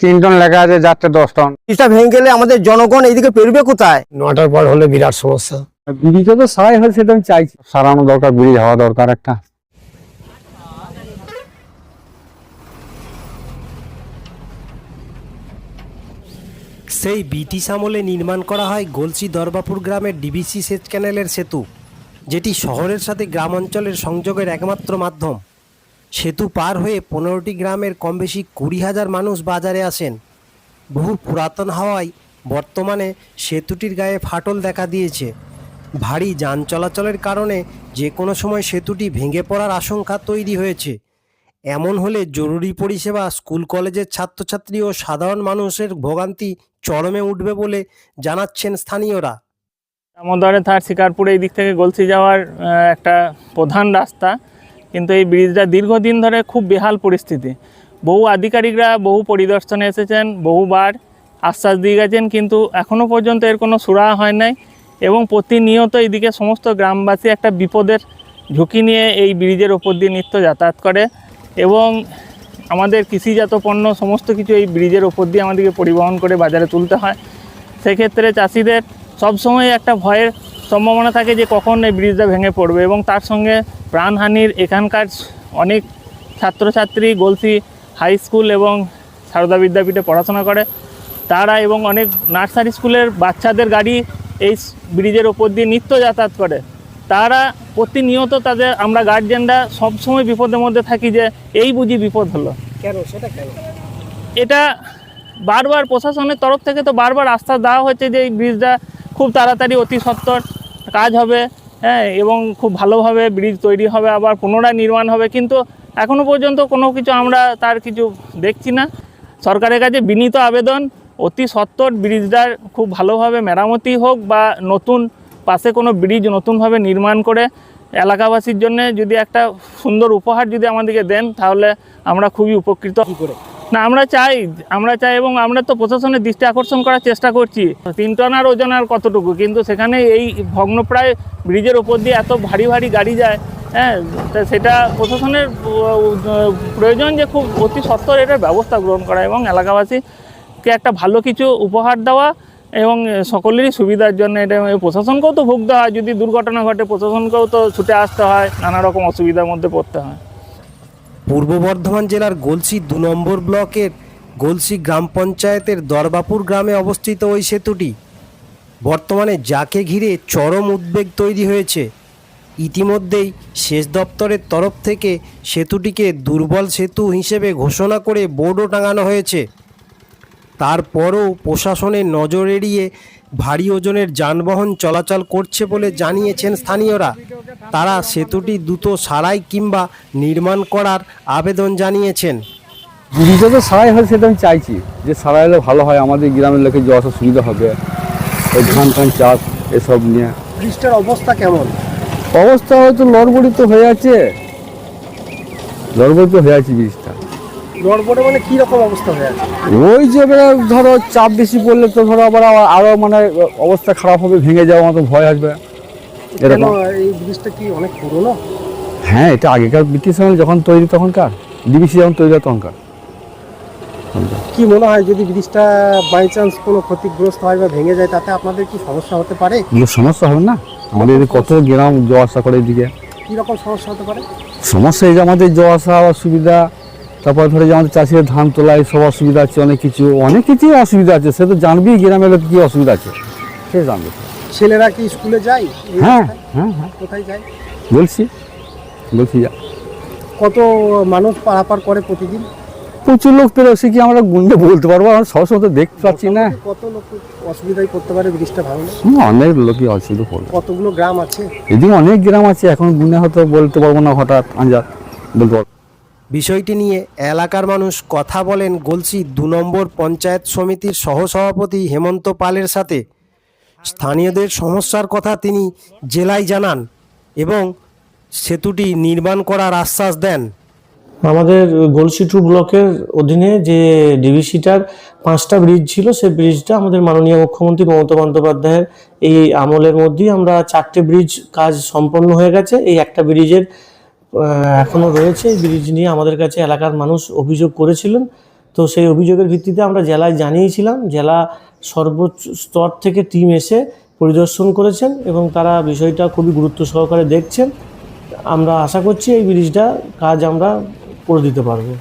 3 ton লেখা আছে, যাচ্ছে 10 টন। ব্রিজটা ভেঙে গেলে আমাদের জনগণ এইদিকে পেরবে কোথায়? 9টার পর হলে বিরাট সমস্যা। ব্রিজে তো সারাই হয়, সেটা আমি চাইছি সারানো দরকার, ব্রিজ হওয়া দরকার একটা। সেই ব্রিটিশ আমলে নির্মাণ করা হয় গলসি দরবাপুর গ্রামের ডিবিসি সেচ ক্যানেলের সেতু, যেটি শহরের সাথে গ্রাম অঞ্চলের সংযোগের একমাত্র মাধ্যম। সেতু পার হয়ে 15টি গ্রামের কম বেশি 20,000 মানুষ বাজারে আসেন। বহু পুরাতন হওয়ায় বর্তমানে সেতুটির গায়ে ফাটল দেখা দিয়েছে। ভারী যান চলাচলের কারণে যে কোনো সময় সেতুটি ভেঙে পড়ার আশঙ্কা তৈরি হয়েছে। এমন হলে জরুরি পরিষেবা, স্কুল কলেজের ছাত্রছাত্রী ও সাধারণ মানুষের ভোগান্তি চরমে উঠবে বলে জানাচ্ছেন স্থানীয়রা। দামোদরে থার শিকারপুর এই দিক থেকে গলসি যাওয়ার একটা প্রধান রাস্তা, কিন্তু এই ব্রিজটা দীর্ঘদিন ধরে খুব বেহাল পরিস্থিতি। বহু আধিকারিকরা বহু পরিদর্শনে এসেছেন, বহুবার আশ্বাস দিয়ে গেছেন, কিন্তু এখনও পর্যন্ত এর কোনো সুরাহা হয় নাই। এবং প্রতিনিয়ত এইদিকে সমস্ত গ্রামবাসী একটা বিপদের ঝুঁকি নিয়ে এই ব্রিজের ওপর দিয়ে নিত্য যাতায়াত করে, এবং আমাদের কৃষিজাত পণ্য সমস্ত কিছু এই ব্রিজের ওপর দিয়ে আমাদেরকে পরিবহন করে বাজারে তুলতে হয়। সেক্ষেত্রে চাষিদের সবসময় একটা ভয়ের সম্ভাবনা থাকে যে কখন এই ব্রিজটা ভেঙে পড়বে, এবং তার সঙ্গে প্রাণহানির এখানকার অনেক ছাত্রছাত্রী গলসি হাই স্কুল এবং সারদা বিদ্যাপীঠে পড়াশোনা করে তারা, এবং অনেক নার্সারি স্কুলের বাচ্চাদের গাড়ি এই ব্রিজের ওপর দিয়ে নিত্য যাতায়াত করে। তারা প্রতিনিয়ত তাদের, আমরা গার্জিয়ানরা সবসময় বিপদের মধ্যে থাকি যে এই বুঝি বিপদ হলো। কেন সেটা কেন? এটা বারবার প্রশাসনের তরফ থেকে তো বারবার আশ্বাস দেওয়া হচ্ছে যে এই ব্রিজটা খুব তাড়াতাড়ি অতি সত্বর কাজ হবে, হ্যাঁ, এবং খুব ভালোভাবে ব্রিজ তৈরি হবে, আবার পুনরায় নির্মাণ হবে, কিন্তু এখনও পর্যন্ত কোনো কিছু আমরা তার কিছু দেখছি না। সরকারের কাছে বিনীত আবেদন, অতি সত্বর ব্রিজটার খুব ভালোভাবে মেরামতি হোক, বা নতুন পাশে কোনো ব্রিজ নতুনভাবে নির্মাণ করে এলাকাবাসীর জন্য যদি একটা সুন্দর উপহার যদি আমাদেরকে দেন, তাহলে আমরা খুবই উপকৃত। কি করে না, আমরা চাই এবং আমরা তো প্রশাসনের দৃষ্টি আকর্ষণ করার চেষ্টা করছি। 3 টনার ওজন আর কতটুকু, কিন্তু সেখানে এই ভগ্নপ্রায় ব্রিজের ওপর দিয়ে এত ভারী ভারী গাড়ি যায়, হ্যাঁ, তা সেটা প্রশাসনের প্রয়োজন যে খুব অতি সত্বর এটার ব্যবস্থা গ্রহণ করা এবং এলাকাবাসীকে একটা ভালো কিছু উপহার দেওয়া, এবং সকলেরই সুবিধার জন্য। এটা প্রশাসনকেও তো ভুগতে হয়, যদি দুর্ঘটনা ঘটে প্রশাসনকেও তো ছুটে আসতে হয়, নানা রকম অসুবিধার মধ্যে পড়তে হয়। পূর্ব বর্ধমান জেলার গলসি 2 নম্বর ব্লকের গলসি গ্রাম পঞ্চায়েতের দরবাপুর গ্রামে অবস্থিত ওই সেতুটি বর্তমানে যাকে ঘিরে চরম উদ্বেগ তৈরি হয়েছে। ইতিমধ্যেই সেচ দপ্তরের তরফ থেকে সেতুটিকে দুর্বল সেতু হিসেবে ঘোষণা করে বোর্ডও টাঙানো হয়েছে। তারপরও প্রশাসনের নজর এড়িয়ে ভারী ওজনের যানবাহন চলাচল করছে বলে জানিয়েছেন স্থানীয়রা। তারা সেতুটি দ্রুত সারাই কিংবা নির্মাণ করার আবেদন জানিয়েছেন। ব্রিজে তো সারাই হয়, সেটা আমি চাইছি যে সারাই হলে ভালো হয়, আমাদের গ্রামের লোকের যাওয়া আসা সুবিধা হবে, ওই ধান চাষ এসব নিয়ে। ব্রিজটার অবস্থা কেমন? অবস্থা হয়তো লড়বড়ি তো হয়ে আছে, ব্রিজটা। নড়বড়ে মানে কি রকম অবস্থা হয়ে আছে? ওই যে ধরো চাপ বেশি পড়লে তো ধরো আবার আরো মানে অবস্থা খারাপ হবে, ভেঙে যাওয়ার মতো ভয় আসবে এরকম। এই ব্রিজটা কি অনেক পুরনো? হ্যাঁ, এটা আগেকার ব্রিটিশ আমল যখন তৈরি, তখনকার ডিবিসি যখন তৈরি হয় তখনকার। কি মনে হয় যদি ব্রিজটা বাই চান্স কোনো ক্ষতিগ্রস্ত হয় বা ভেঙে যায়, তাতে আপনাদের কি সমস্যা হতে পারে? সমস্যা হবে না, আমাদের কত গ্রাম যাওয়া আসা করে এদিকে। কি রকম সমস্যা হতে পারে? সমস্যা এই যে আমাদের যাওয়া আসা অসুবিধা, তারপর ধরে যে আমাদের চাষিদের ধান তোলায় সব অসুবিধা আছে, অনেক কিছুই অসুবিধা আছে। সে তো জানবি গ্রামের লোক কি অসুবিধা আছে, সে জানবে। ছেলেরা কি স্কুলে যায়? হ্যাঁ হ্যাঁ হ্যাঁ, কোথায় যায়? বলছি যা। কত মানুষ পারাপার করে প্রতিদিন? প্রচুর লোক পেলে, সে কি আমরা গুনতে বলতে পারবো, আমরা সবসময় তো দেখতে পাচ্ছি না। কত লোক অসুবিধায় করতে পারে ব্রিজটা ভাঙলে? অনেক লোকই অসুবিধা পড়বে। কতগুলো গ্রাম আছে? এদিকে অনেক গ্রাম আছে, এখন গুনে হয়তো বলতে পারবো না, হঠাৎ আঞ্জাদ বলতে পারবো। বিষয়টি নিয়ে এলাকার মানুষ কথা বলেন গলসি 2 নম্বর পঞ্চায়েত সমিতির সহসভাপতি হেমন্ত পালের সাথে। স্থানীয়দের সমস্যার কথা তিনি জেলায় জানান এবং সেতুটি নির্মাণ করার আশ্বাস দেন। আমাদের গলসি 2 ব্লকের অধীনে যে ডিভিসিটার 5টা ব্রিজ ছিল, সেই ব্রিজটা আমাদের মাননীয় মুখ্যমন্ত্রী মমতা বন্দ্যোপাধ্যায়ের এই আমলের মধ্যেই আমরা 4টে ব্রিজ কাজ সম্পন্ন হয়ে গেছে। এই একটা ব্রিজের এখনো রয়েছে। এই ব্রিজ নিয়ে আমাদের কাছে এলাকার মানুষ অভিযোগ করেছিলেন, তো সেই অভিযোগের ভিত্তিতে আমরা জেলায় জানিয়েছিলাম, জেলা সর্বোচ্চ স্তর থেকে টিম এসে পরিদর্শন করেছেন এবং তারা বিষয়টা খুবই গুরুত্ব সহকারে দেখছেন। আমরা আশা করছি এই ব্রিজটা কাজ আমরা করে দিতে পারবো।